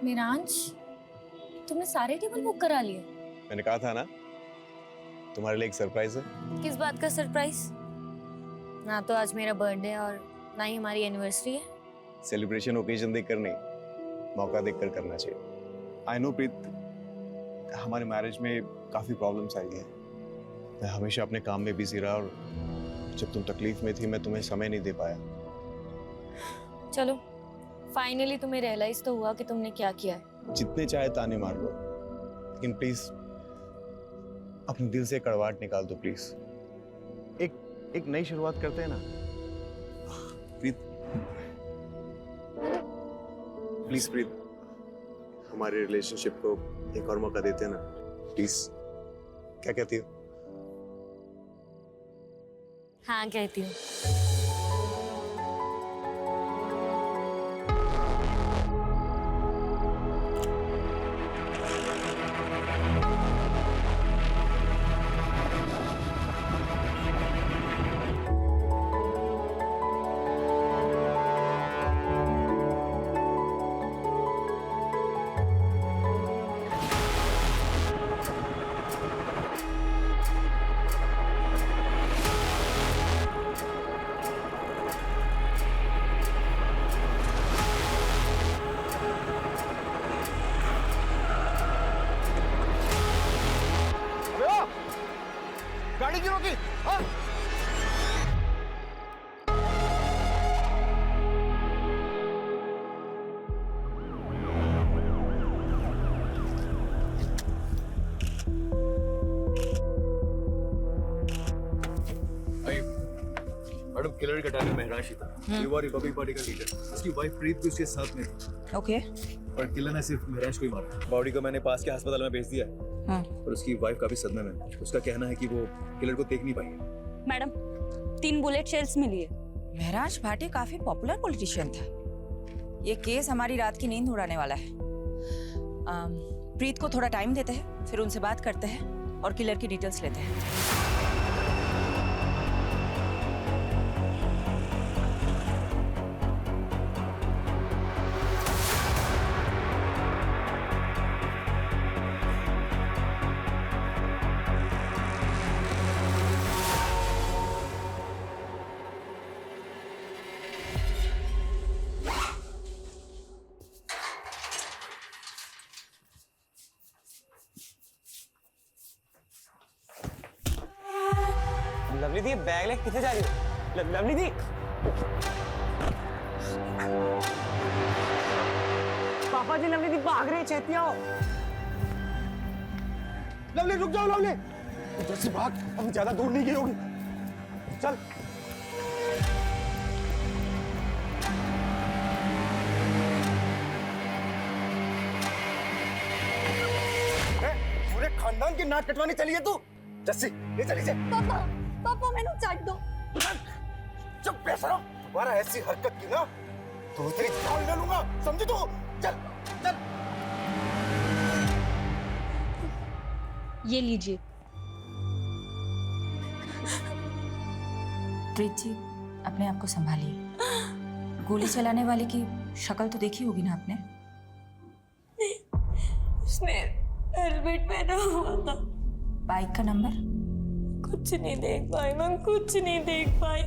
मेरांश, तुमने सारे table book करा लिए? मैंने कहा था ना तुम्हारे लिए एक सरप्राइज है। किस बात का सरप्राइज? ना तो आज मेरा बर्थडे और ना ही हमारी एनिवर्सरी है। सेलिब्रेशन ओकेजन देखकर नहीं, मौका देखकर करना चाहिए। आई नो प्रीत, हमारे मैरिज में काफी प्रॉब्लम्स आई हैं। मैं हमेशा अपने काम में बिजी रहा और जब तुम तकलीफ में थी मैं तुम्हें समय नहीं दे पाया। चलो, फाइनली तुम्हें रियलाइज तो हुआ कि तुमने क्या किया है। जितने चाहे ताने मार लो, लेकिन प्लीज अपने दिल से कड़वाहट निकाल दो प्लीज। एक नई शुरुआत करते हैं ना प्रीत। प्लीज प्रीत, हमारे रिलेशनशिप को एक और मौका देते हैं ना प्लीज। क्या कहती हो? हाँ कहती हूँ। गाड़ी क्यों रोकी? हाँ? मैडम, किलर का टाइम महराज ही था। ये वाली रिपब्लिक पार्टी का लीडर, उसकी वाइफ प्रीत भी उसके साथ में थी। ओके। पर किलर ने सिर्फ महराज को ही मारा। बॉडी को मैंने पास के अस्पताल में भेज दिया है। और उसकी वाइफ काफी सदमे में। उसका कहना है कि वो किलर को देख नहीं पाई। मैडम, 3 बुलेट शेल्स मिली है। महराज भाटी काफी पॉपुलर पॉलिटिशियन था। ये केस हमारी रात की नींद उड़ाने वाला है। प्रीत को थोड़ा टाइम देते हैं, फिर उनसे बात करते हैं और किलर की डिटेल्स लेते हैं। लवली दी, बैग लेके किथे जा रही हो? लवली दी, पापा जी, लवली दी भाग रही है, छेती आओ। लवली रुक जाओ, लवली इधर से भाग, हम ज्यादा दूर नहीं गई होगी। चल। पूरे खानदान की नाक कटवाने चली है तू? जस्सी, ये चली जा। पापा मैंने छाट दो। चुप बेशरम, दोबारा ऐसी हरकत की ना तो तेरी जान ले लूंगा, समझी तू? चल चल। ये लीजिए। प्रीत जी, अपने आप को संभालिए। गोली चलाने वाले की शक्ल तो देखी होगी ना आपने? उसने हेलमेट पहना हुआ था। बाइक का नंबर? कुछ नहीं देख पाई मैं, कुछ नहीं देख पाई।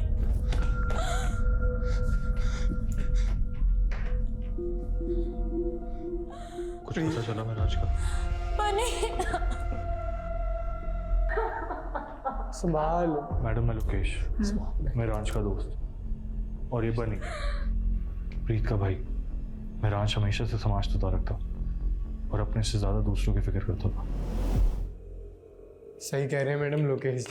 कुछ पता चला महराज का? संभाल। मैडम, मैं लोकेश, महराज का दोस्त। और ये बनी, प्रीत का भाई। महराज हमेशा से समाज तो रखता और अपने से ज्यादा दूसरों की फिक्र करता था। सही कह रहे हैं मैडम लोकेश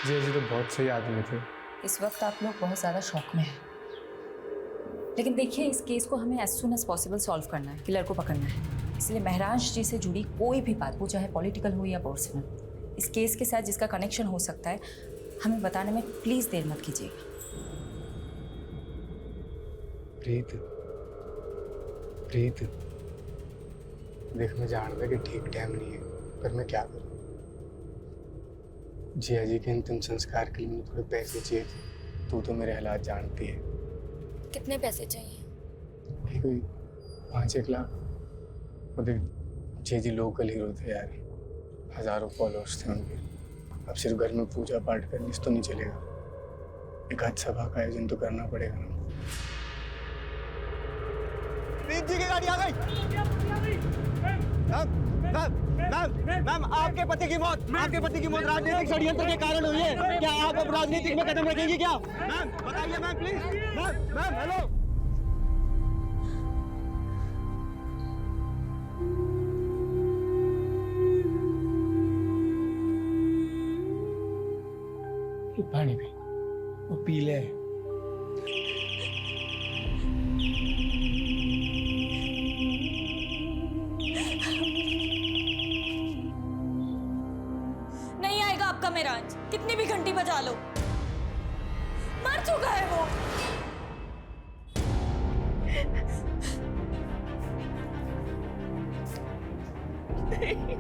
जी तो बहुत सही आदमी थे। इस वक्त आप लोग बहुत ज़्यादा शॉक में हैं, लेकिन देखिए इस केस को हमें as soon as possible solve करना है, किलर को पकड़ना है। इसलिए महराज जी से जुड़ी कोई भी बात, वो चाहे पॉलिटिकल हो या पर्सनल, इस केस के साथ जिसका कनेक्शन हो सकता है, हमें बताने में प्लीज़ देर मत कीजिएगा। प्रीत, प्रीत देख, मैं जानता कि ठीक टाइम नहीं है, पर मैं क्या करूं? जिया जी के अंतिम संस्कार के लिए मुझे थोड़े पैसे चाहिए थे। तू तो मेरे हालात जानती है। कितने पैसे चाहिए? कोई 5-1 लाख। वो देख जी लोकल हीरो थे यार, हजारों फॉलोअर्स थे उनके। अब सिर्फ घर में पूजा पाठ करने से तो नहीं चलेगा, एक आज सभा का आयोजन तो करना पड़ेगा ना। प्रीत जी की गाड़ी आ गई। मैम आपके पति की मौत राजनीतिक षड्यंत्र के कारण हुई है। क्या आप अब राजनीतिक में कदम रखेंगी क्या? मैम बताइए मैम प्लीज। Ma'am hello. पानी पी, वो पी ले। नहीं आएगा आपका मेराज, कितनी भी घंटी बजा लो। मर चुका है वो। नहीं।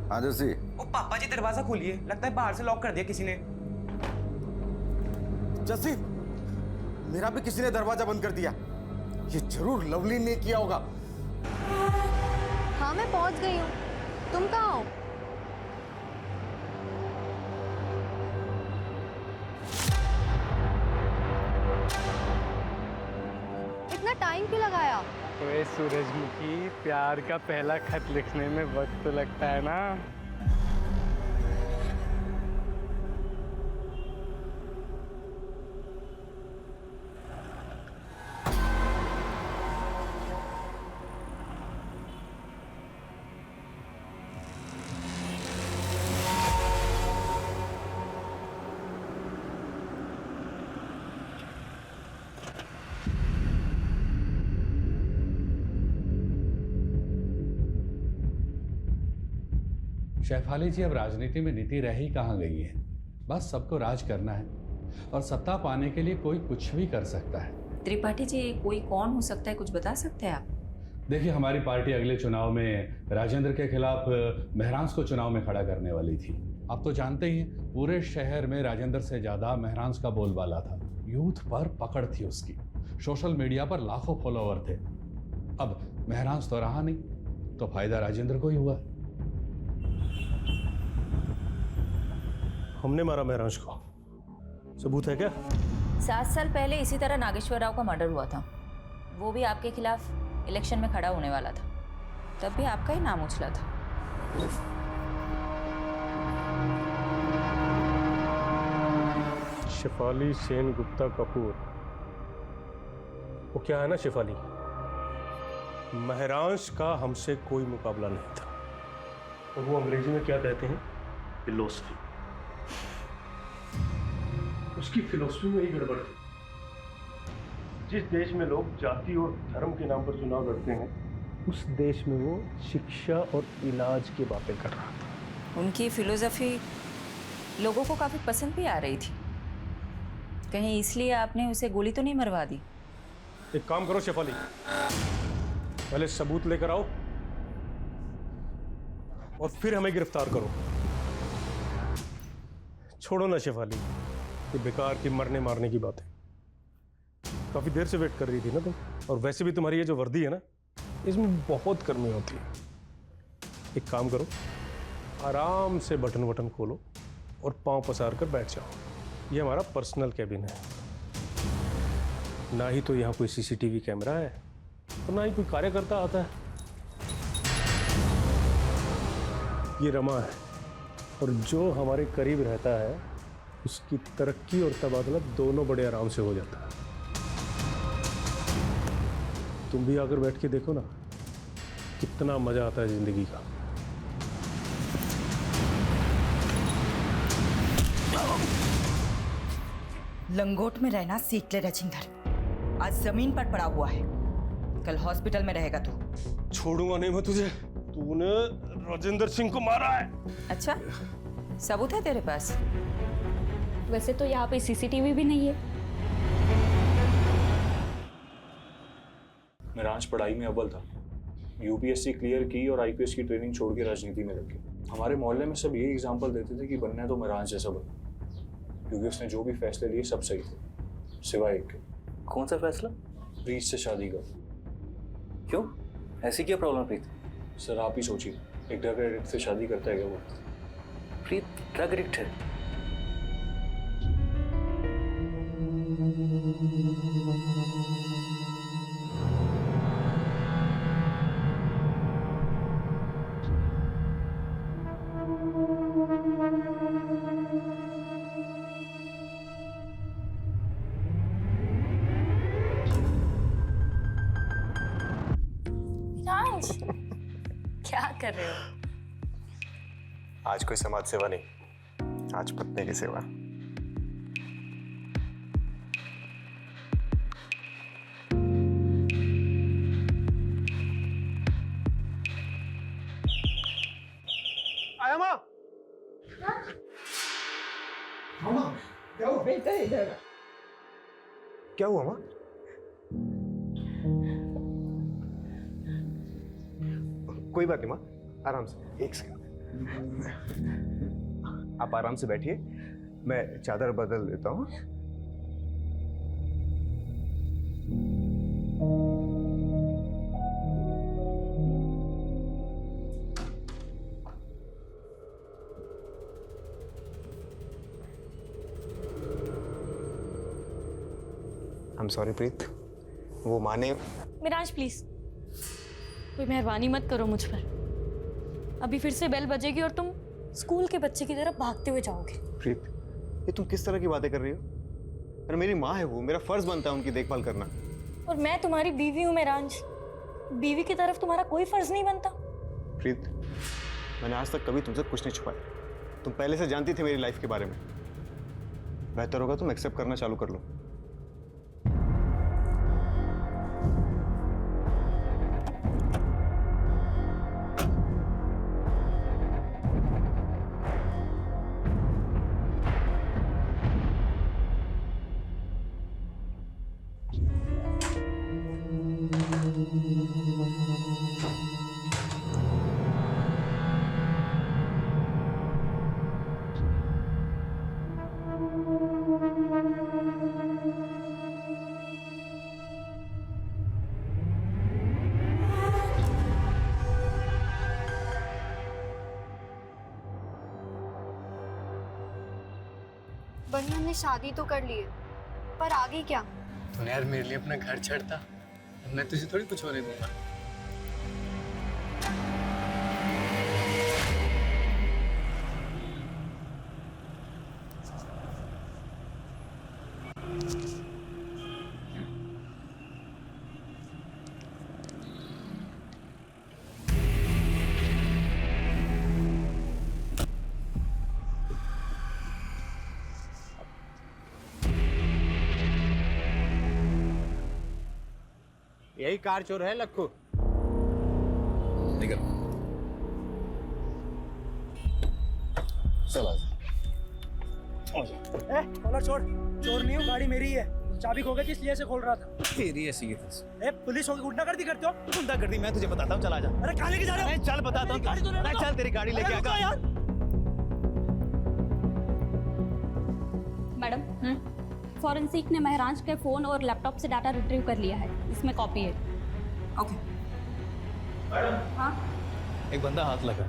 हाँ जस्सी, ओ पापा जी दरवाजा खोलिए, लगता है बाहर से लॉक कर दिया किसी ने। जस्सी, मेरा भी किसी ने दरवाजा बंद कर दिया। ये जरूर लवली ने किया होगा। हाँ मैं पहुंच गई हूँ, तुम कहाँ हो? इतना टाइम क्यों लगाया? ओए सूरजमुखी, प्यार का पहला खत लिखने में वक्त तो लगता है ना। शेफाली जी, अब राजनीति में नीति रह ही कहाँ गई है। बस सबको राज करना है और सत्ता पाने के लिए कोई कुछ भी कर सकता है। त्रिपाठी जी, कोई कौन हो सकता है, कुछ बता सकते हैं आप? देखिए, हमारी पार्टी अगले चुनाव में राजेंद्र के खिलाफ महरांस को चुनाव में खड़ा करने वाली थी। आप तो जानते ही हैं, पूरे शहर में राजेंद्र से ज्यादा महरांस का बोलबाला था। यूथ पर पकड़ थी उसकी, सोशल मीडिया पर लाखों फॉलोवर थे। अब महरांस तो रहा नहीं, तो फायदा राजेंद्र को ही हुआ। हमने मारा महरांश को, सबूत है क्या? 7 साल पहले इसी तरह नागेश्वर राव का मर्डर हुआ था। वो भी आपके खिलाफ इलेक्शन में खड़ा होने वाला था, तब भी आपका ही नाम उछला था। शेफाली सेन गुप्ता कपूर, वो क्या है ना शेफाली, महरांश का हमसे कोई मुकाबला नहीं था। और वो अंग्रेजी में क्या कहते हैं, फिलोसफी। उसकी फिलोसफी में ही गड़बड़ थी। जिस देश में लोग जाति और धर्म के नाम पर चुनाव लड़ते हैं, उस देश में वो शिक्षा और इलाज की बातें कर रहा था। उनकी फिलोसफी लोगों को काफ़ी पसंद भी आ रही थी। कहीं इसलिए आपने उसे गोली तो नहीं मरवा दी? एक काम करो शेफाली, पहले सबूत लेकर आओ और फिर हमें गिरफ्तार करो। छोड़ो ना शेफाली, ये बेकार की मरने मारने की बात है। काफी देर से वेट कर रही थी ना तुम, और वैसे भी तुम्हारी ये जो वर्दी है ना, इसमें बहुत गर्मी होती है। एक काम करो, आराम से बटन खोलो और पांव पसार कर बैठ जाओ। ये हमारा पर्सनल कैबिन है, ना ही तो यहाँ कोई सीसीटीवी कैमरा है, और ना ही कोई कार्यकर्ता आता है। ये रमा है, और जो हमारे करीब रहता है उसकी तरक्की और तबादला दोनों बड़े आराम से हो जाता है। तुम भी आकर बैठ के देखो ना, कितना मजा आता है जिंदगी का। लंगोट में रहना सीख ले राजेंद्र, आज जमीन पर पड़ा हुआ है, कल हॉस्पिटल में रहेगा तू। छोड़ूंगा नहीं मैं तुझे, तूने राजेंद्र सिंह को मारा है। अच्छा, सबूत है तेरे पास? वैसे तो यहाँ पे सीसीटीवी भी नहीं है। मेरांश पढ़ाई में अव्वल था, यूपीएससी क्लियर की और आईपीएस की ट्रेनिंग छोड़ के राजनीति में लग गया। हमारे मोहल्ले में सब यही एग्जाम्पल देते थे कि बनना है तो मेरांश जैसा बना, क्योंकि उसने जो भी फैसले लिए सब सही थे, सिवाय एक के। कौन सा फैसला? प्रीत से शादी का। क्यों, ऐसी क्या प्रॉब्लम प्रीत? सर आप ही सोचिए, एक ड्रग एडिक्ट से शादी करता है क्या वो? प्रीत ड्रग एडिक्ट है? क्या कर रहे हो? आज कोई समाज सेवा नहीं, आज पत्नी की सेवा। आया माँ। मामा, क्या हुआ? बेटा इधर। क्या हुआ माँ? कोई बात नहीं माँ, आराम से। एक सेकंड, आप आराम से बैठिए, मैं चादर बदल देता हूँ। आई एम सॉरी प्रीत, वो माने। मेरांश प्लीज, कोई मेहरबानी मत करो मुझ पर। अभी फिर से बेल बजेगी और तुम स्कूल के बच्चे की तरफ भागते हुए जाओगे। प्रीत, ये तुम किस तरह की बातें कर रही हो? अरे मेरी माँ है वो, मेरा फर्ज बनता है उनकी देखभाल करना। और मैं तुम्हारी बीवी हूँ मेरांश, बीवी की तरफ तुम्हारा कोई फर्ज नहीं बनता? प्रीत, मैंने आज तक कभी तुमसे कुछ नहीं छुपाया। तुम पहले से जानती थी मेरी लाइफ के बारे में। बेहतर होगा तुम एक्सेप्ट करना चालू कर लो। बनिया ने शादी तो कर ली है, पर आगे क्या? तूने यार मेरे लिए अपना घर छाड़ता, मैं तुझे थोड़ी कुछ होने दूंगा। यही कार चोर है लक्कू। निकल। चल कॉलर छोड़, चोर नहीं हूँ, गाड़ी मेरी है। चाबी खो गई थी इसलिए से खोल रहा था। तेरी ऐसी है। पुलिस होगी गुंडागर्दी करते हो? गुंडागर्दी मैं तुझे बताता हूँ, चला जा। अरे कहाँ लेके जा रहे हो? चल बताता हूँ, चल तेरी गाड़ी लेके आगा। यार मैडम, फॉरेंसिक ने मेहरांश के फोन और लैपटॉप से डाटा रिट्रीव कर लिया है, इसमें कॉपी है। ओके। हाँ, एक बंदा हाथ लगा,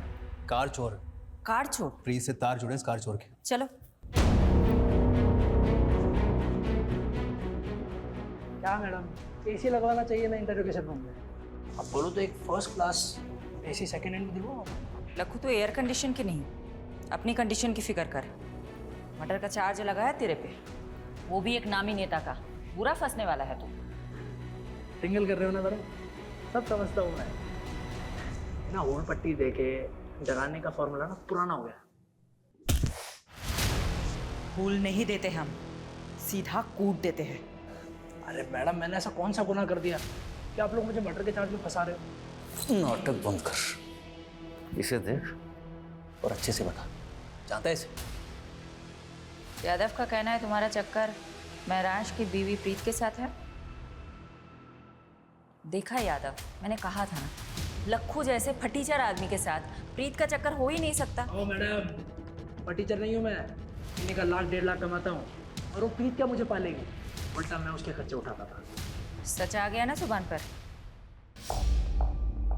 कार चोर। कार चोर? प्रीत से तार जुड़े इस कार चोर के। चलो। क्या मैडम, एसी लगवाना चाहिए ना इंटरोगेशन रूम में। अब बोलो तो एक first class AC second hand में दिलवाओ। लखू तो एयर कंडीशन की नहीं, अपनी कंडीशन की फिक्र कर। मर्डर का चार्ज लगाया तेरे पे, वो भी एक नामी नेता का। बुरा फंसने वाला है तू। सिंगल कर रहे हो ना मैडम, सब समझता हूँ मैं ना। होल पट्टी देके डराने का फॉर्मूला ना पुराना हो गया। फूल नहीं देते हम, सीधा कूट देते हैं। अरे मैडम, मैंने ऐसा कौन सा गुनाह कर दिया कि आप लोग मुझे मर्डर के चार्ज में फंसा रहे हो? नाटक बंद कर, इसे देख और अच्छे से बता, जानता है इसे? यादव का कहना है तुम्हारा चक्कर महराज की बीवी प्रीत के साथ है। देखा यादव, मैंने कहा था ना, लखू जैसे फटीचर आदमी के साथ प्रीत का चक्कर हो ही नहीं सकता। ओ मैडम, फटीचर नहीं हूँ मैं। महीने का 1,00,000-1,50,000 कमाता हूँ और वो प्रीत क्या मुझे पालेगी? उल्टा मैं उसके खर्चे उठाता था। सच आ गया ना जुबान पर।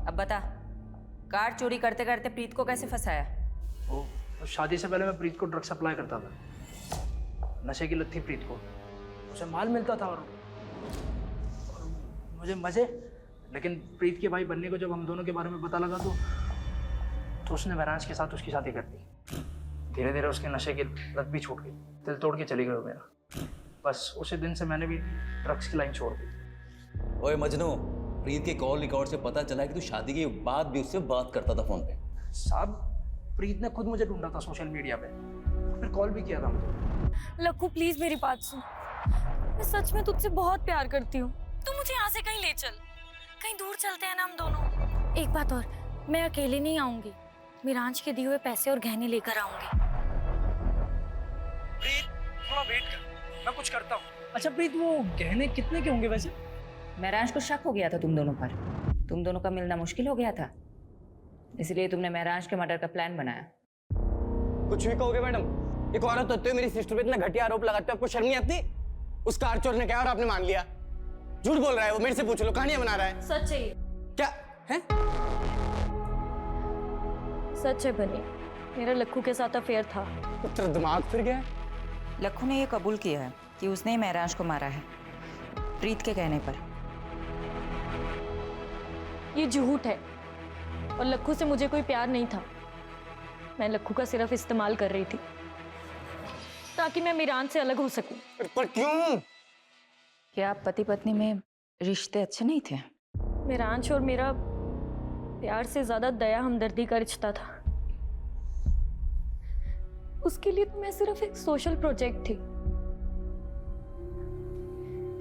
अब बता, कार चोरी करते करते प्रीत को कैसे फंसाया? ओ, तो शादी से पहले मैं प्रीत को ड्रग सप्लाई करता था। नशे की लत थी प्रीत को, उसे माल मिलता था और मुझे मजे। लेकिन प्रीत के भाई बनने को जब हम दोनों के बारे में पता लगा तो उसने महराज के साथ उसकी शादी कर दी। धीरे धीरे उसके नशे की लत भी छूट गई, दिल तोड़ के चली गई वो मेरा। बस उसी दिन से मैंने भी ड्रग्स की लाइन छोड़ दी। ओए मजनू, प्रीत के कॉल रिकॉर्ड से पता चला कि तू शादी के बाद भी उससे बात करता था फोन पे। साहब, प्रीत ने खुद मुझे ढूंढा था सोशल मीडिया पे, फिर कॉल भी किया था मुझे। लक्कू प्लीज मेरी बात सुन, मैं सच में तुझसे बहुत प्यार करती हूँ। तू मुझे यहाँ से कहीं ले चल, कहीं दूर चलते हैं ना हम दोनों। एक बात और, मैं अकेले नहीं आऊंगी, मिरांज के दिए हुए पैसे और गहने लेकर आऊंगी। प्रीत, थोड़ा वेट कर, मैं कुछ करता हूँ। अच्छा प्रीत, वो गहने कितने के होंगे वैसे? महराज को शक हो गया था तुम दोनों पर। तुम दोनों का मिलना मुश्किल हो गया था, इसलिए तुमने महराज के मर्डर का प्लान बनाया। कुछ भी कहोगे मैडम, एक औरत होते हुए मेरी सिस्टर पे इतना घटिया आरोप लगाते हो, आपको शर्म नहीं आती? उस कार चोर ने कहा और आपने मान लिया। झूठ बोल रहा है वो, मेरे से पूछ लो, कहानियां बना रहा है। सच है ये, क्या है? सच है बनी, मेरा लक्कू के साथ अफेयर था। तेरा दिमाग फिर गया? लक्कू ने यह कबूल किया है कि उसने ही महराज को मारा है, प्रीत के कहने पर। ये झूठ है और लक्कू से मुझे कोई प्यार नहीं था। मैं लक्कू का सिर्फ इस्तेमाल कर रही थी ताकि मैं मिरान से अलग हो सकूं। पर क्यों? क्या आप पति पत्नी में रिश्ते अच्छे नहीं थे? मिरांश और मेरा प्यार से ज्यादा दया हमदर्दी का रिश्ता था। उसके लिए तो मैं सिर्फ एक सोशल प्रोजेक्ट थी,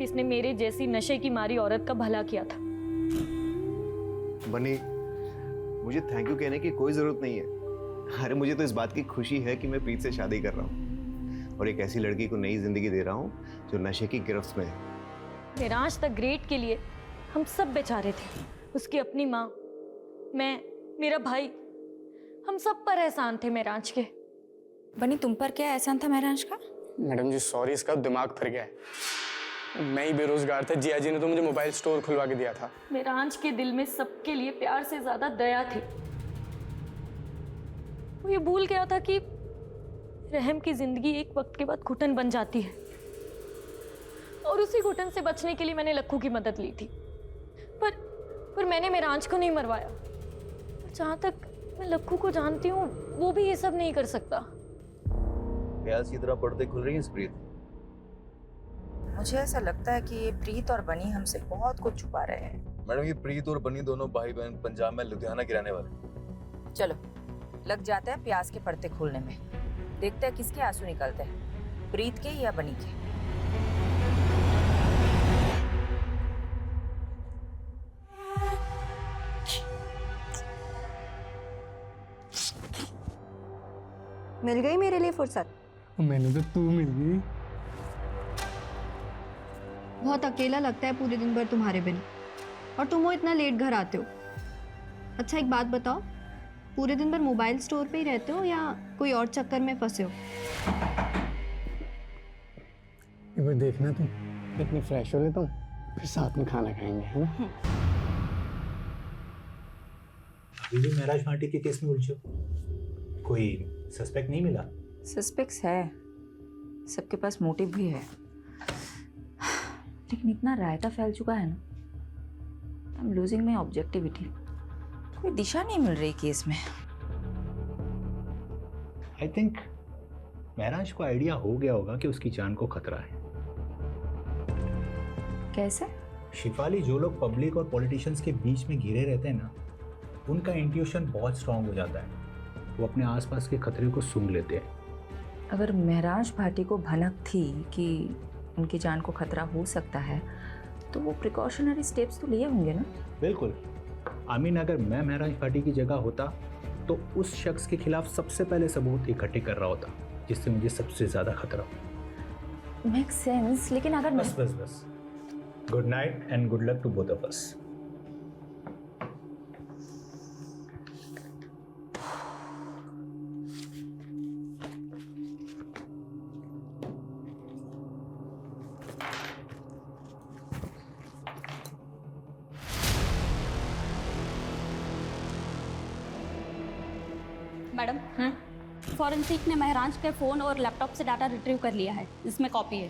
इसने मेरे जैसी नशे की मारी औरत का भला किया था। बनी, मुझे थैंक यू कहने की कोई जरूरत नहीं है। अरे मुझे तो इस बात की खुशी है कि मैं प्रीत से शादी कर रहा हूँ और एक ऐसी लड़की को नई जिंदगी दे रहा हूँ जो नशे की गिरफ्त में है। मिरांश द ग्रेट के लिए हम सब बेचारे थे। उसकी अपनी माँ, मैं, मेरा भाई, हम सब पर एहसान थे मिरांश के। बनी, तुम पर क्या एहसान था महराज का? मैडम जी सॉरी, इसका दिमाग फिर गया है। मैं ही बेरोजगार था, जिया जी ने तो मुझे मोबाइल स्टोर खुलवा के दिया था। मिरांश के दिल में सबके लिए प्यार से ज्यादा दया थी। वो ये भूल गया था कि रहम की जिंदगी एक वक्त के बाद घुटन बन जाती है और उसी घुटन से बचने के लिए मैंने लक्कू की मदद ली थी। पर मैंने मिरांश को नहीं मरवाया। जहां तक मैं लक्कू को जानती हूँ, वो भी ये सब नहीं कर सकता। प्याज की तरह पर्दे खुल रही है प्रीत। मुझे ऐसा लगता है कि ये प्रीत और बनी हमसे बहुत कुछ छुपा रहे हैं। मैडम, ये प्रीत और बनी दोनों भाई बहन पंजाब में लुधियाना के रहने वाले। चलो लग जाते हैं प्याज के पर्दे खोलने में। देखते हैं किसके आंसू निकलते हैं, प्रीत के या बनी के। मिल गई मेरे लिए फुर्सत? मैंने तो तू मिल गई। बहुत अकेला लगता है पूरे दिन भर तुम्हारे बिना, और तुम वो इतना लेट घर आते हो। अच्छा एक बात बताओ, पूरे दिन भर मोबाइल स्टोर पे ही रहते हो या कोई और चक्कर में फंसे हो? एक बार देखना तुम, इतनी फ्रेश हो गए तुम, फिर साथ में खाना खाएंगे, है ना? अभी भी महराज पार्टी के केस में उलझे हो, कोई सस्पेक्ट नहीं मिला? सस्पेक्ट्स है, सबके पास मोटिव भी है, लेकिन इतना रायता फैल चुका है ना I am losing my objectivity. कोई दिशा नहीं मिल रही केस में। आई थिंक महराज को आइडिया हो गया होगा कि उसकी जान को खतरा है। कैसे? शिफाली, जो लोग पब्लिक और पॉलिटिशियंस के बीच में घिरे रहते हैं ना, उनका इंट्यूशन बहुत स्ट्रांग हो जाता है। वो अपने आसपास के खतरे को सूंघ लेते हैं। अगर महराज भाटी को भनक थी कि उनकी जान को खतरा हो सकता है तो वो प्रिकॉशनरी स्टेप्स तो लिए होंगे ना? बिल्कुल। आमीन, अगर मैं महराज भाटी की जगह होता तो उस शख्स के खिलाफ सबसे पहले सबूत इकट्ठे कर रहा होता जिससे मुझे सबसे ज़्यादा खतरा हो। मेक सेंस, लेकिन अगर बस बस बस। Good night and good luck to both of us. Madam, forensic ने महराज के फ़ोन और लैपटॉप से डाटा रिट्रीव कर लिया है। इसमें कॉपी है।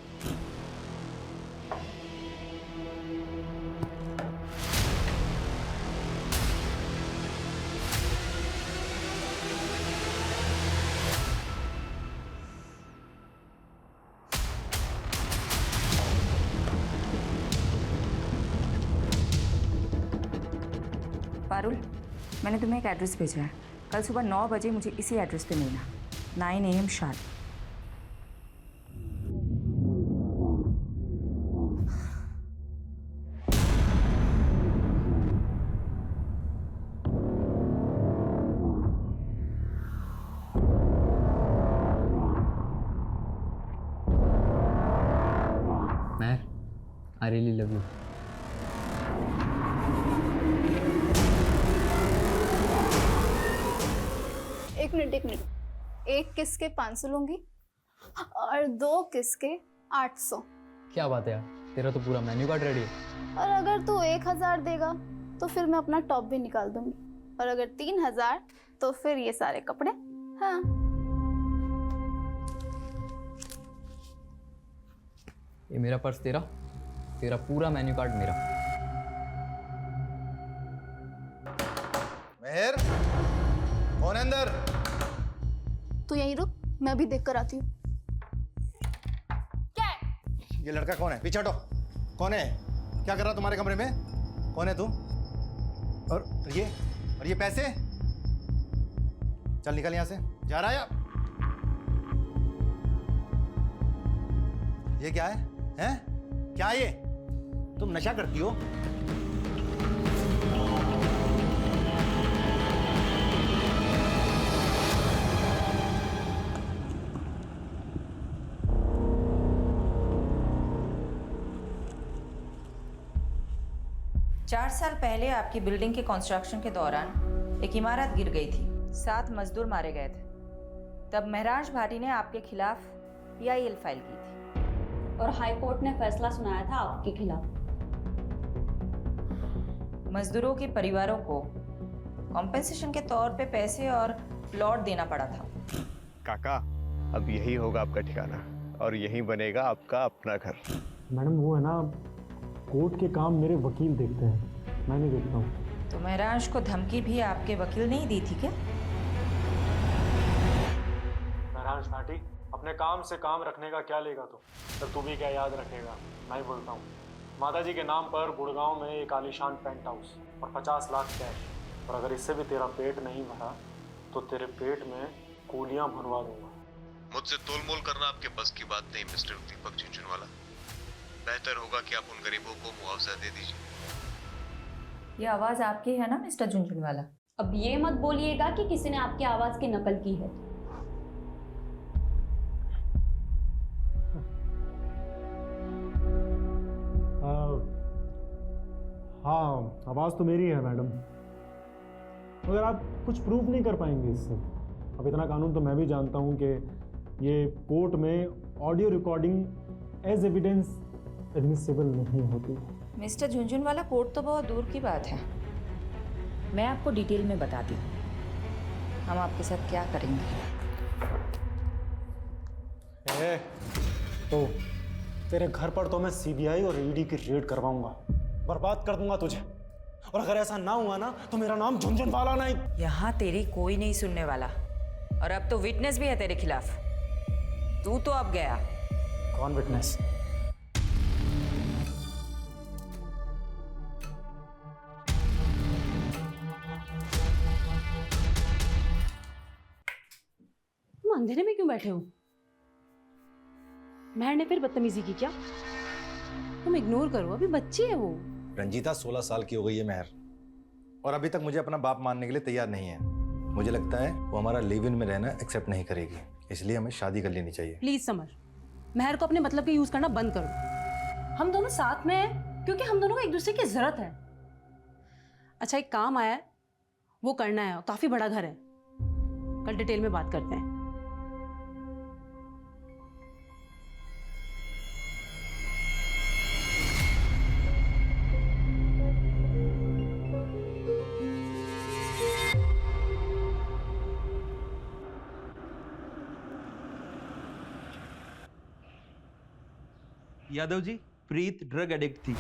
पारुल, मैंने तुम्हें एक एड्रेस भेजा है। कल सुबह 9 बजे मुझे इसी एड्रेस पे मिलना। 9 AM शार्प। मैं आई रियली लव यू। एक मिनट। एक किस के 500 लूंगी और 2 किस के 800। क्या बात है यार, तेरा तो पूरा मेन्यू कार्ड रेडी है। और अगर तू 1000 देगा तो फिर मैं अपना टॉप भी निकाल दूंगी, और अगर 3000 तो फिर ये सारे कपड़े। हाँ, ये मेरा पर्स तेरा, तेरा पूरा मेन्यू कार्ड मेरा। मेहर, कौन है अंदर? तू यहीं रुक, मैं भी देख कर आती हूँ। क्या है? ये लड़का कौन है? पीछे हटो। कौन है? क्या कर रहा तुम्हारे कमरे में? कौन है तू? और ये पैसे? चल निकल यहाँ से। जा रहा है या? ये क्या है? हैं? क्या है ये? तुम नशा करती हो? 4 साल पहले आपकी बिल्डिंग के कंस्ट्रक्शन के दौरान एक इमारत गिर गई थी। 7 मजदूर मारे गए थे। तब महराज भाटी ने आपके खिलाफ PIL फाइल की थी और हाई कोर्ट ने फैसला सुनाया था आपके खिलाफ। मजदूरों के परिवारों को कॉम्पेंसेशन के तौर पे पैसे और प्लॉट देना पड़ा था। काका, अब यही होगा आपका ठिकाना और यही बनेगा आपका अपना घर। मैडम वो है ना, कोर्ट के काम मेरे वकील देखते हैं, मैं नहीं देखता हूँ। तो महराज को धमकी भी आपके वकील ने ही दी थी क्या? महराज भाटी, अपने काम से काम रखने का क्या लेगा तो तू भी क्या याद रखेगा? मैं ही बोलता हूँ, माता जी के नाम पर गुड़गांव में एक आलीशान पेंट हाउस और 50 लाख कैश, और अगर इससे भी तेरा पेट नहीं भरा तो तेरे पेट में कूलियाँ भुनवा दूंगा। मुझसे तोलमोल करना आपके बस की बात नहीं मिस्टर दीपक झुंझुनवाला। बेहतर होगा कि आप उन गरीबों को मुआवजा दे दीजिए। ये आवाज आपकी है ना मिस्टर झुंझुनवाला? अब ये मत बोलिएगा कि किसी ने आपकी आवाज की नकल की है। हाँ, आवाज़ तो मेरी है मैडम, मगर आप कुछ प्रूव नहीं कर पाएंगे इससे। अब इतना कानून तो मैं भी जानता हूँ कि ये कोर्ट में audio recording as evidence admissible नहीं होती। मिस्टर झुंझुनवाला, कोर्ट तो बहुत दूर की बात है। मैं आपको डिटेल में बताती हूँ हम आपके साथ क्या करेंगे। तो तेरे घर पर तो मैं CBI और ED की रेड करवाऊंगा, बर्बाद कर दूंगा तुझे, और अगर ऐसा ना हुआ ना तो मेरा नाम झुनझुनवाला नहीं। यहाँ तेरी कोई नहीं सुनने वाला, और अब तो विटनेस भी है तेरे खिलाफ। तू तो अब गया। कौन विटनेस? तुम अंधेरे में क्यों बैठे हो? महर ने फिर बदतमीजी की क्या? तुम इग्नोर करो, अभी बच्ची है वो। रंजीता 16 साल की हो गई है महर, और अभी तक मुझे अपना बाप मानने के लिए तैयार नहीं है। मुझे लगता है वो हमारा लिव इन में रहना एक्सेप्ट नहीं करेगी, इसलिए हमें शादी कर लेनी चाहिए। प्लीज समर, महर को अपने मतलब के यूज करना बंद करो। हम दोनों साथ में हैं क्योंकि हम दोनों को एक दूसरे की जरूरत है। अच्छा, एक काम आया है, वो करना है, काफी बड़ा घर है। कल डिटेल में बात करते हैं। यादव जी, प्रीत ड्रग एडिक्ट थी,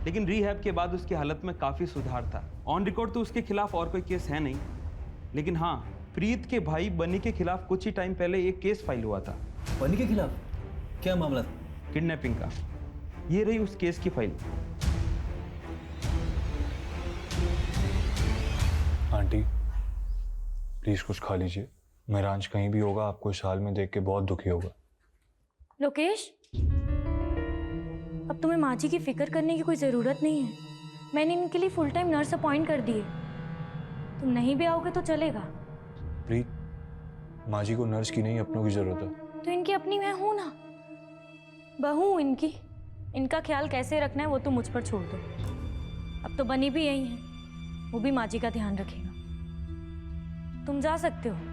लेकिन रीहैब के बाद उसकी हालत में काफ़ी सुधार था। ऑन रिकॉर्ड तो उसके खिलाफ और कोई केस है नहीं, लेकिन हाँ, प्रीत के भाई बनी के खिलाफ कुछ ही टाइम पहले एक केस फाइल हुआ था। बनी के खिलाफ क्या मामला? किडनैपिंग का। ये रही उस केस की फाइल। आंटी प्लीज कुछ खा लीजिए। महरांज कहीं भी होगा आपको इस हाल में देख के बहुत दुखी होगा। लोकेश, अब तुम्हें माँ जी की फिक्र करने की कोई ज़रूरत नहीं है। मैंने इनके लिए फुल टाइम नर्स अपॉइंट कर दी है। तुम नहीं भी आओगे तो चलेगा। प्रीत, माँ जी को नर्स की नहीं अपनों की जरूरत है। तो इनकी अपनी मैं हूं ना, बहू हूं इनकी। इनका ख्याल कैसे रखना है वो तो मुझ पर छोड़ दो। अब तो बनी भी यही है, वो भी माँ जी का ध्यान रखेगा। तुम जा सकते हो।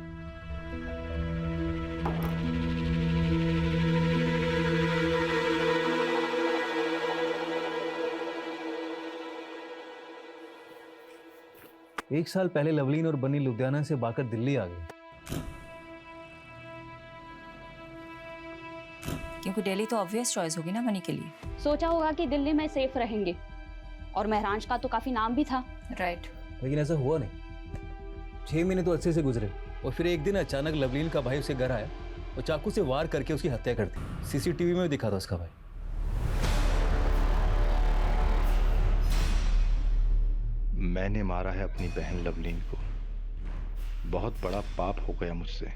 एक साल पहले लवलीन और बनी लुधियाना से भागकर दिल्ली आ गई। क्योंकि दिल्ली तो ऑब्वियस चॉइस होगी ना बनी के लिए। सोचा होगा कि दिल्ली में सेफ रहेंगे, और महरांज का तो काफी नाम भी था। राइट। लेकिन ऐसा हुआ नहीं। 6 महीने तो अच्छे से गुजरे, और फिर एक दिन अचानक लवलीन का भाई उसे घर आया और चाकू से वार करके उसकी हत्या कर दी। सीसीटीवी में दिखा था उसका भाई। मैंने मारा है अपनी बहन लवलीन को। बहुत बड़ा पाप हो गया मुझसे,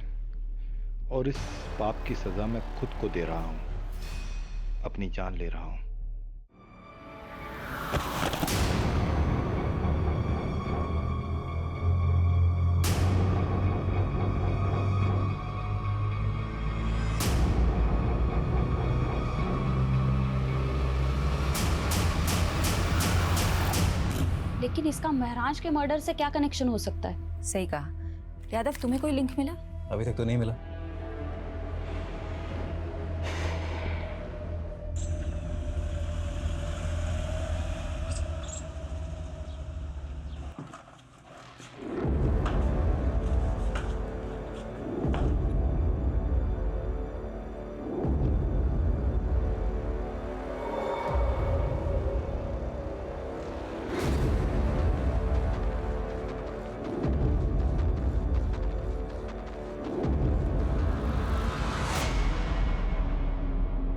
और इस पाप की सजा मैं खुद को दे रहा हूं। अपनी जान ले रहा हूं। लेकिन इसका महरांज के मर्डर से क्या कनेक्शन हो सकता है? सही कहा। यादव, तुम्हें कोई लिंक मिला? अभी तक तो नहीं मिला।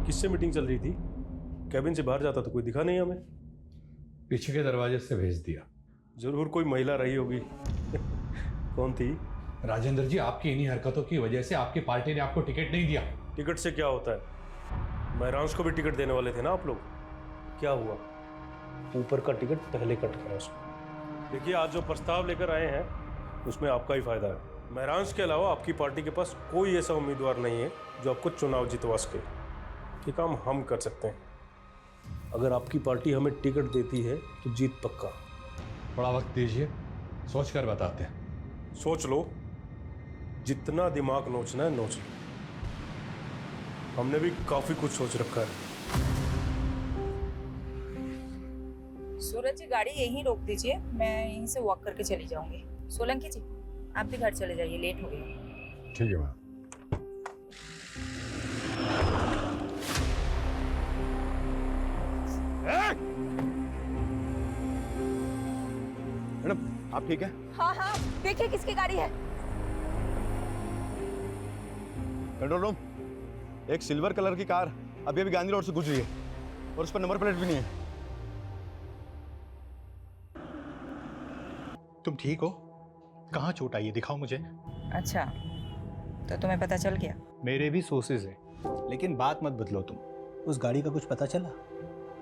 किससे मीटिंग चल रही थी? कैबिन से बाहर जाता तो कोई दिखा नहीं हमें। पीछे के दरवाजे से भेज दिया। जरूर कोई महिला रही होगी। कौन थी? राजेंद्र जी, आपकी इन्हीं हरकतों की वजह से आपकी पार्टी ने आपको टिकट नहीं दिया। टिकट से क्या होता है? महरांज को भी टिकट देने वाले थे ना आप लोग। क्या हुआ? ऊपर का टिकट पहले कट करा उसको। देखिए, आज जो प्रस्ताव लेकर आए हैं उसमें आपका ही फायदा है। महरांज के अलावा आपकी पार्टी के पास कोई ऐसा उम्मीदवार नहीं है जो आपको चुनाव जितवा सके। ये काम हम कर सकते हैं। अगर आपकी पार्टी हमें टिकट देती है तो जीत पक्का। थोड़ा वक्त दीजिए, सोच कर बताते हैं। सोच लो, जितना दिमाग नोचना है नोच लो। हमने भी काफी कुछ सोच रखा है। सूरज जी, गाड़ी यहीं रोक दीजिए, मैं यहीं से वॉक करके चली जाऊंगी। सोलंकी जी, आप भी घर चले जाइए, लेट हो गई। ठीक है मैम। मैडम आप ठीक है? हाँ हाँ, देखिए किसकी गाड़ी है। कंट्रोल रूम, एक सिल्वर कलर की कार अभी अभी गांधी रोड से गुजरी है और उस पर नंबर प्लेट भी नहीं है। तुम ठीक हो? कहाँ चोट आई है, दिखाओ मुझे। अच्छा, तो तुम्हें पता चल गया? मेरे भी सोर्सेज हैं, लेकिन बात मत बदलो तुम। उस गाड़ी का कुछ पता चला?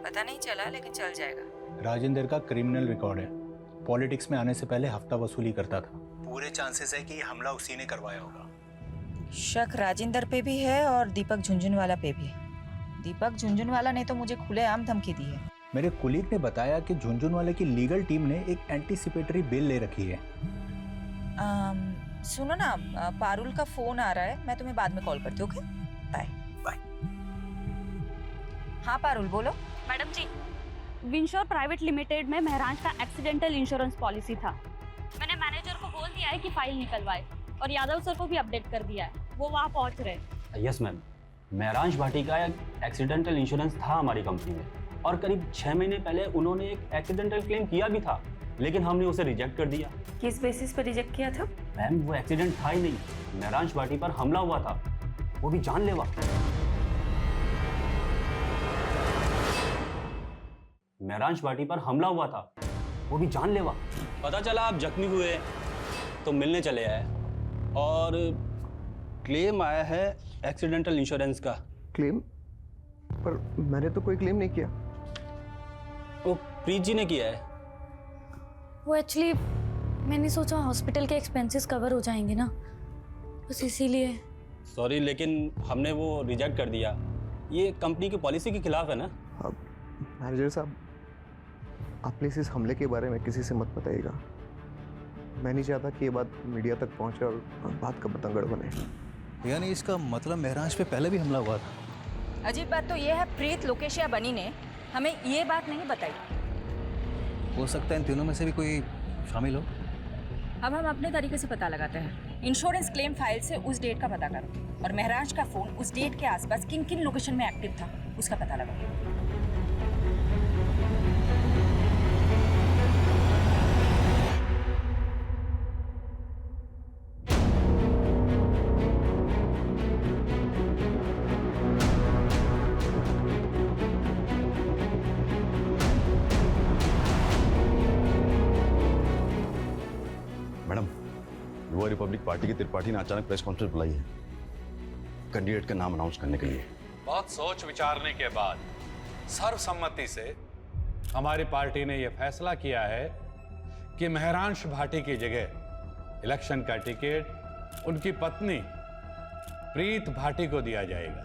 पता नहीं चला, लेकिन चल जाएगा। राजेंद्र का क्रिमिनल रिकॉर्ड है, पॉलिटिक्स में आने से पहले हफ्ता वसूली करता था। पूरे चांसेस है कि ये हमला उसी ने करवाया होगा। शक राजेंद्र पे भी है और दीपक झुंझुनवाला पे भी। दीपक झुंझुनवाला ने तो मुझे खुलेआम धमकी दी है। मेरे कुलीग ने बताया कि झुंझुनवाले की लीगल टीम ने एक एंटीसिपेटरी बेल ले रखी है। सुनो ना, पारुल का फोन आ रहा है, मैं तुम्हें बाद में कॉल करती हूँ। Okay, bye bye. हाँ पारुल, बोलो। Madam ji, Winsure private limited में महराज का एक्सीडेंटल इंश्योरेंस पॉलिसी था। मैंने मैनेजर को बोल दिया है कि फाइल निकलवाए और यादव सर को भी अपडेट कर दिया है, वो वहाँ पहुँच रहे हैं। यस मैम, महराज भाटी का एक्सीडेंटल इंश्योरेंस था हमारी कंपनी में और करीब 6 महीने पहले उन्होंने एक एक्सीडेंटल क्लेम किया भी था, लेकिन हमने उसे रिजेक्ट कर दिया। किस बेसिस पर रिजेक्ट किया था? मैम वो एक्सीडेंट था ही नहीं, महराज भाटी पर हमला हुआ था, वो भी जानलेवा। महराज भाटी पर हमला हुआ था, वो भी जानलेवा। पता चला आप जख्मी हुए तो मिलने चले आए और क्लेम आया है एक्सीडेंटल इंश्योरेंस का। क्लेम? पर मैंने तो कोई क्लेम नहीं किया। वो प्रीत जी ने किया है। वो एक्चुअली मैंने सोचा हॉस्पिटल के एक्सपेंसेस कवर हो जाएंगे ना, बस इसीलिए। सॉरी, लेकिन हमने वो रिजेक्ट कर दिया। ये कंपनी की पॉलिसी के खिलाफ है ना। मैनेजर साहब, आप प्लीज इस हमले के बारे में किसी से मत बताइएगा। मैं नहीं चाहता कि ये बात मीडिया तक पहुंचे और बात का बतंगड़ बने। यानी इसका मतलब महराज पे पहले भी हमला हुआ था। अजीब बात तो ये है, प्रीत, लोकेश या बनी ने हमें ये बात नहीं बताई। हो सकता है इन तीनों में से भी कोई शामिल हो। अब हम अपने तरीके से पता लगाते हैं। इंश्योरेंस क्लेम फाइल से उस डेट का पता करो और महराज का फोन उस डेट के आसपास किन किन लोकेशन में एक्टिव था उसका पता लगाओ। मैडम, युवा रिपब्लिक पार्टी की त्रिपाठी ने अचानक प्रेस कॉन्फ्रेंस बुलाई है कैंडिडेट का नाम अनाउंस करने के लिए। बहुत सोच विचारने के बाद सर्वसम्मति से हमारी पार्टी ने यह फैसला किया है कि महरांश भाटी की जगह इलेक्शन का टिकट उनकी पत्नी प्रीत भाटी को दिया जाएगा।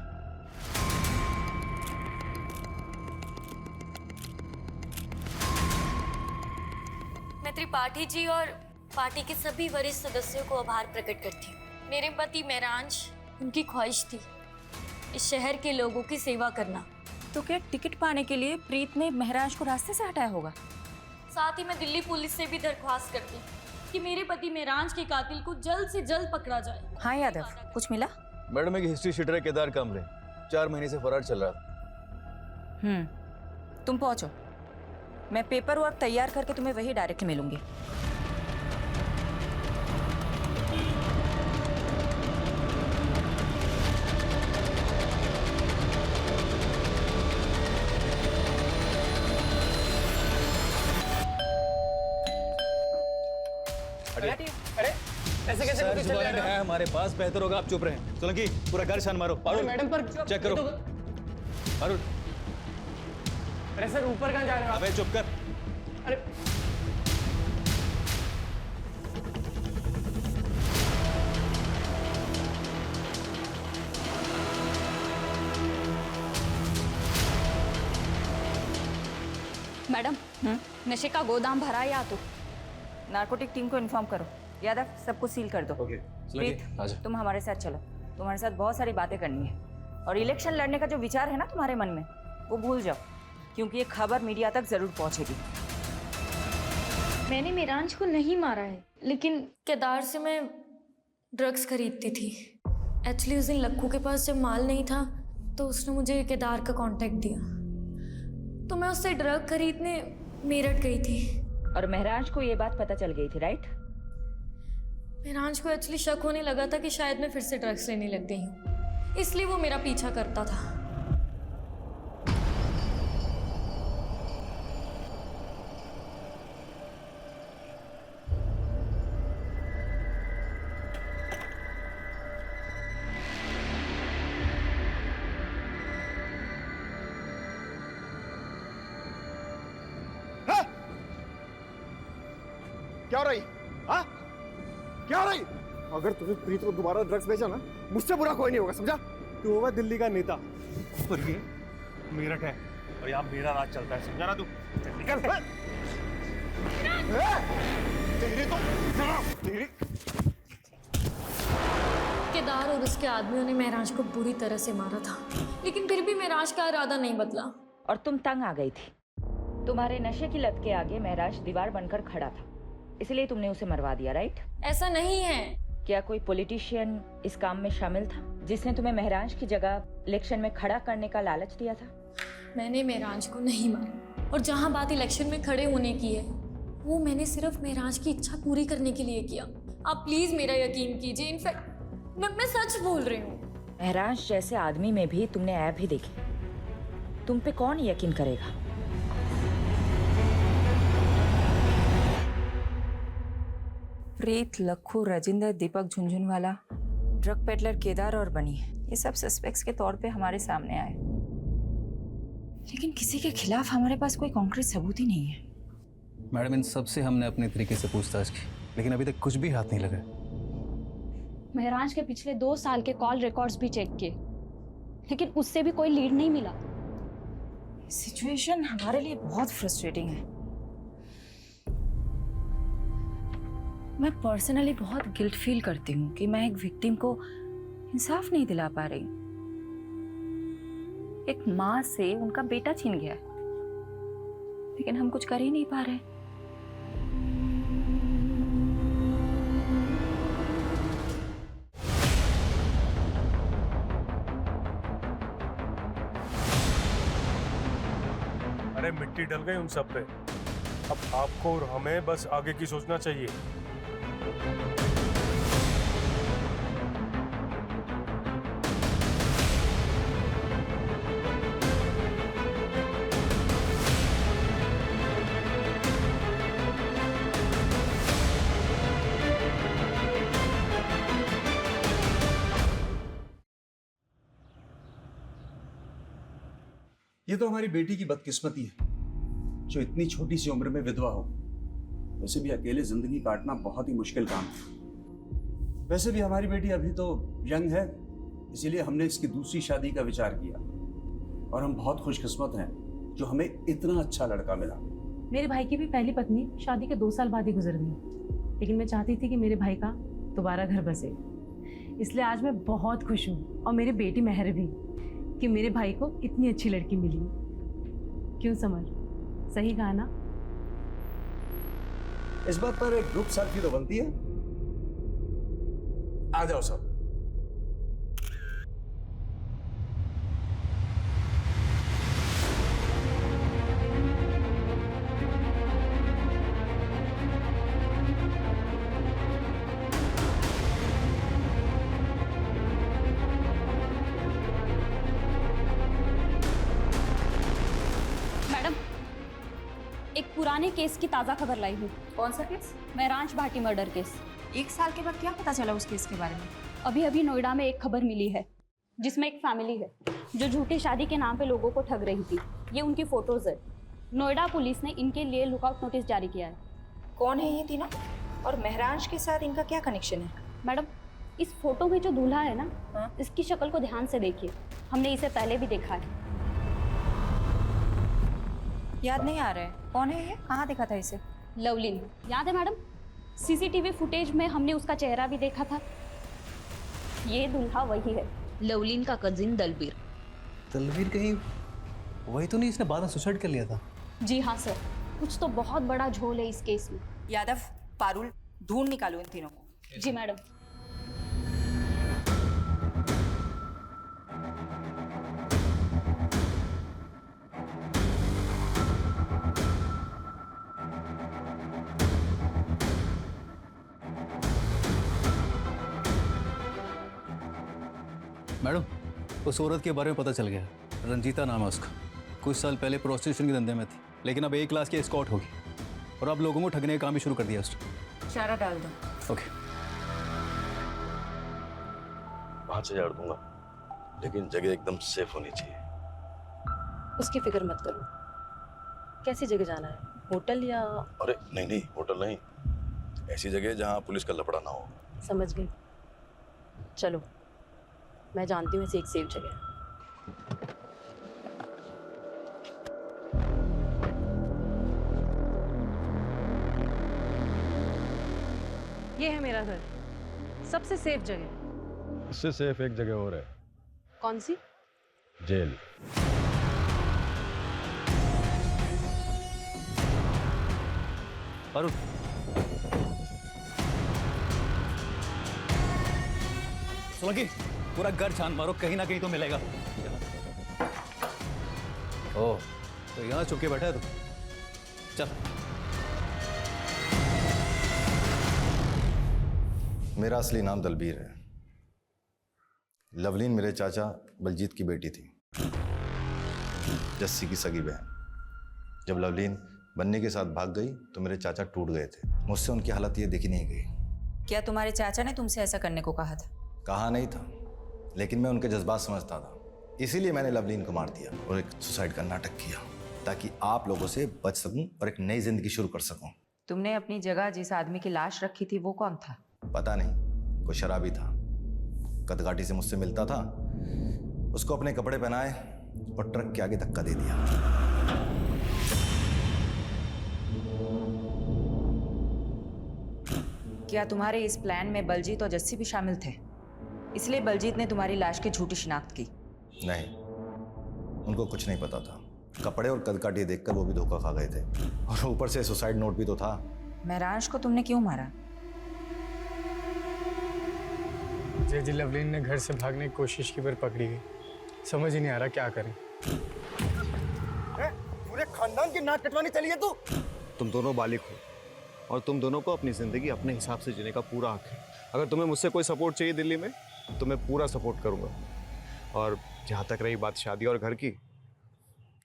मैं त्रिपाठी जी और पार्टी के सभी वरिष्ठ सदस्यों को आभार प्रकट करती हूँ। मेरे पति महराज, उनकी ख्वाहिश थी इस शहर के लोगों की सेवा करना। तो क्या टिकट पाने के लिए प्रीत ने महराज को रास्ते से हटाया होगा? साथ ही मैं दिल्ली पुलिस से भी दरख्वास्त करती कि मेरे पति महराज के कातिल को जल्द से जल्द पकड़ा जाए। हाँ यादव, कुछ मिला? मैडम, एक हिस्ट्री शीटर है केदार कामरे, 4 महीने से फरार चल रहा था। तुम पहुंचो, मैं पेपर वर्क तैयार करके तुम्हें वही डायरेक्ट मिलूंगी। अरे ऐसे कैसे है हमारे पास? बेहतर होगा आप चुप रहें। सोलंकी, पूरा घर छान मारो। पारुल, मैडम पर चेक करो। पारुल, अरे सर ऊपर कहाँ जा रहे हो? अबे चुप कर। अरे मैडम, नशे का गोदाम भरा या तो? नार्कोटिक टीम को इन्फॉर्म करो। यादव, सब कुछ सील कर दो। प्रीत, तुम हमारे साथ चलो, तुम्हारे साथ बहुत सारी बातें करनी है। और इलेक्शन लड़ने का जो विचार है ना तुम्हारे मन में, वो भूल जाओ, क्योंकि ये खबर मीडिया तक जरूर पहुंचेगी। मैंने महराज को नहीं मारा है, लेकिन केदार से मैं ड्रग्स खरीदती थी। एक्चुअली उस दिन लक्कू के पास जब माल नहीं था तो उसने मुझे केदार का कांटेक्ट दिया, तो मैं उससे ड्रग खरीदने मेरठ गई थी। और महराज को ये बात पता चल गई थी, राइट? महराज को एक्चुअली शक होने लगा था कि शायद मैं फिर से ड्रग्स लेने लग गई हूँ, इसलिए वो मेरा पीछा करता था। क्या हो रही? हाँ? क्या हो रही? अगर तुझे प्रीत को दोबारा ड्रग्स बेचा ना, मुझसे बुरा कोई नहीं होगा, समझा? तू होगा दिल्ली का नेता और ये मेरठ है और यहाँ मेरा राज चलता है, समझा ना तू? निकल। तेरी तो तेरी केदार और उसके आदमियों ने महराज को बुरी तरह से मारा था, लेकिन फिर भी महराज का इरादा नहीं बदला। और तुम तंग आ गई थी। तुम्हारे नशे की लत के आगे महराज दीवार बनकर खड़ा था, इसलिए तुमने उसे मरवा दिया, राइट? ऐसा नहीं है। क्या कोई पॉलिटिशियन इस काम में शामिल था जिसने तुम्हें महराज की जगह इलेक्शन में खड़ा करने का लालच दिया था? मैंने महराज को नहीं मारा, और जहाँ बात इलेक्शन में खड़े होने की है, वो मैंने सिर्फ महराज की इच्छा पूरी करने के लिए किया। आप प्लीज मेरा यकीन कीजिए, इनफैक्ट मैं सच बोल रही हूँ। महराज जैसे आदमी में भी तुमने ऐप ही देखी, तुम पे कौन यकीन करेगा? प्रीत, लखू, राजेंद्र, दीपक झुंझुनवाला, ड्रग पेडलर केदार और बनी, ये सब सस्पेक्ट्स के तौर पे हमारे सामने आए, लेकिन किसी के खिलाफ हमारे पास कोई कॉन्क्रीट सबूत ही नहीं है। मैडम, इन सब से हमने अपने तरीके से पूछताछ की, लेकिन अभी तक कुछ भी हाथ नहीं लगा। महराज के पिछले 2 साल के कॉल रिकॉर्ड्स भी चेक किए, लेकिन उससे भी कोई लीड नहीं मिला। सिचुएशन हमारे लिए बहुत फ्रस्ट्रेटिंग है। मैं पर्सनली बहुत गिल्ट फील करती हूँ कि मैं एक विक्टिम को इंसाफ नहीं दिला पा रही। एक माँ से उनका बेटा छीन गया, लेकिन हम कुछ कर ही नहीं पा रहे। अरे मिट्टी डल गई उन सब पे, अब आपको और हमें बस आगे की सोचना चाहिए। ये तो हमारी बेटी की बदकिस्मती है जो इतनी छोटी सी उम्र में विधवा हो। वैसे भी अकेले जिंदगी काटना बहुत ही मुश्किल काम है। वैसे भी हमारी बेटी अभी तो यंग है, इसीलिए हमने इसकी दूसरी शादी का विचार किया, और हम बहुत खुशकिस्मत हैं जो हमें इतना अच्छा लड़का मिला। मेरे भाई की भी पहली पत्नी शादी के 2 साल बाद ही गुजर गई, लेकिन मैं चाहती थी कि मेरे भाई का दोबारा घर बसे, इसलिए आज मैं बहुत खुश हूँ, और मेरी बेटी मेहर भी, कि मेरे भाई को इतनी अच्छी लड़की मिली। क्यों समर, सही कहा ना? इस बात पर एक ग्रुप सेल्फी तो बनती है। आ जाओ सब। मैडम, एक पुराने केस की ताज़ा खबर लाई हूँ। कौन सा केस? महराज भाटी मर्डर केस। 1 साल के बाद क्या पता चला उस केस के बारे में? अभी अभी नोएडा में एक खबर मिली है जिसमें एक फैमिली है जो झूठी शादी के नाम पे लोगों को ठग रही थी। ये उनकी फोटोज है। नोएडा पुलिस ने इनके लिए लुकआउट नोटिस जारी किया है। कौन है ये तीनों, और महराज के साथ इनका क्या कनेक्शन है? मैडम, इस फोटो में जो दूल्हा है ना, इसकी शक्ल को ध्यान से देखिए। हमने इसे पहले भी देखा है। याद नहीं आ रहा है, कौन है ये? कहाँ देखा था इसे? लवलीन, याद है मैडम? सीसीटीवी फुटेज में हमने उसका चेहरा भी देखा था। ये दूल्हा वही है, लवलीन का कजिन दलबीर। दलबीर कहीं वही तो नहीं इसने बाद में सुसाइड कर लिया था? जी हाँ सर, कुछ तो बहुत बड़ा झोल है इस केस में। यादव, पारुल, ढूंढ निकालो इन तीनों को। जी मैडम। मैडम, उस औरत के बारे में पता चल गया। रंजीता नाम है उसका। कुछ साल पहले प्रोस्टिट्यूशन के धंधे में थी, लेकिन अब A क्लास की एस्कॉर्ट होगी और अब लोगों को ठगने का काम भी शुरू कर दिया उसने। चारा डाल दो। ओके। 5,000 दूंगा, लेकिन जगह एकदम सेफ होनी चाहिए। उसकी फिक्र मत करो। कैसी जगह जाना है, होटल या? अरे नहीं नहीं, होटल नहीं, ऐसी जगह जहाँ पुलिस का लफड़ा ना हो। समझ गई। चलो, मैं जानती हूँ ऐसी एक सेफ जगह। ये है मेरा घर, सबसे सेफ जगह। इससे सेफ एक जगह और है। कौन सी? जेल। अरुण, सोलंकी, पूरा घर छान मारो, कहीं ना कहीं तो मिलेगा। ओह, तो यहाँ छुप के बैठा है तू? चल। मेरा असली नाम दलबीर है। लवलीन मेरे चाचा बलजीत की बेटी थी, जस्सी की सगी बहन। जब लवलीन बन्नी के साथ भाग गई तो मेरे चाचा टूट गए थे। मुझसे उनकी हालत ये देखी नहीं गई। क्या तुम्हारे चाचा ने तुमसे ऐसा करने को कहा था? कहा नहीं था, लेकिन मैं उनके जज्बात समझता था। इसीलिए मैंने लवलीन को मार दिया और एक सुसाइड का नाटक किया, ताकि आप लोगों से बच सकूं और एक नई जिंदगी शुरू कर सकूं। तुमने अपनी जगह जिस आदमी की लाश रखी थी वो कौन था? पता नहीं, कोई शराबी था, कदकाठी से मुझसे मिलता था। उसको अपने कपड़े पहनाए और ट्रक के आगे धक्का दे दिया। क्या तुम्हारे इस प्लान में बलजीत और जस्सी भी शामिल थे? इसलिए बलजीत ने तुम्हारी लाश की झूठी शिनाख्त की? नहीं, उनको कुछ नहीं पता था। कपड़े और कदकाठी देखकर वो भी धोखा खा गए थे, और ऊपर से सुसाइड नोट भी तो था। महराज को तुमने क्यों मारा? जी लवलीन ने घर से भागने की कोशिश की पर पकड़ी गई। समझ ही नहीं आ रहा क्या करें। पूरे खानदान की नाक कटवानी चली है तू। तुम दोनों बालिग हो और तुम दोनों को अपनी जिंदगी अपने हिसाब से जीने का पूरा हक है। अगर तुम्हें मुझसे कोई सपोर्ट चाहिए दिल्ली में तो मैं पूरा सपोर्ट करूंगा, और जहां तक रही बात शादी और घर की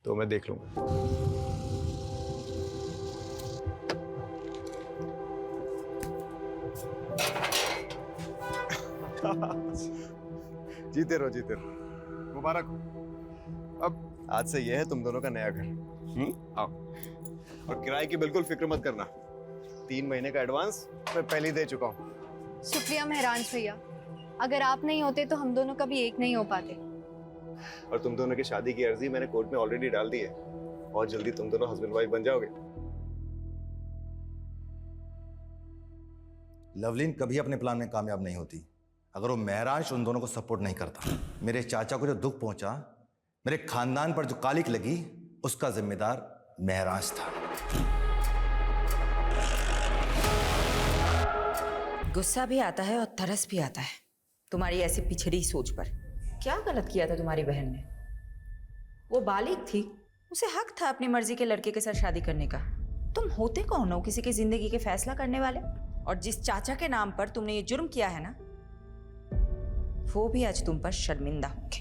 तो मैं देख लूंगा। जीते रहो जीते रहो, मुबारक हो। अब आज से यह है तुम दोनों का नया घर। आओ, और किराए की बिल्कुल फिक्र मत करना। 3 महीने का एडवांस मैं पहले ही दे चुका हूँ। शुक्रिया महराज भैया, अगर आप नहीं होते तो हम दोनों कभी एक नहीं हो पाते। और तुम दोनों की शादी की अर्जी मैंने कोर्ट में ऑलरेडी डाल दी है, और जल्दी तुम दोनों हस्बैंड वाइफ बन जाओगे। लवलीन कभी अपने प्लान में कामयाब नहीं होती अगर वो महराज उन दोनों को सपोर्ट नहीं करता। मेरे चाचा को जो दुख पहुंचा, मेरे खानदान पर जो कालिक लगी, उसका जिम्मेदार महराज था। गुस्सा भी आता है और तरस भी आता है तुम्हारी ऐसी पिछड़ी सोच पर। क्या गलत किया था तुम्हारी बहन ने? वो बालिग थी, उसे हक था अपनी मर्जी के लड़के के साथ शादी करने का। तुम होते कौन हो किसी की जिंदगी के फैसला करने वाले? और जिस चाचा के नाम पर तुमने ये जुर्म किया है ना, वो भी आज तुम पर शर्मिंदा होंगे।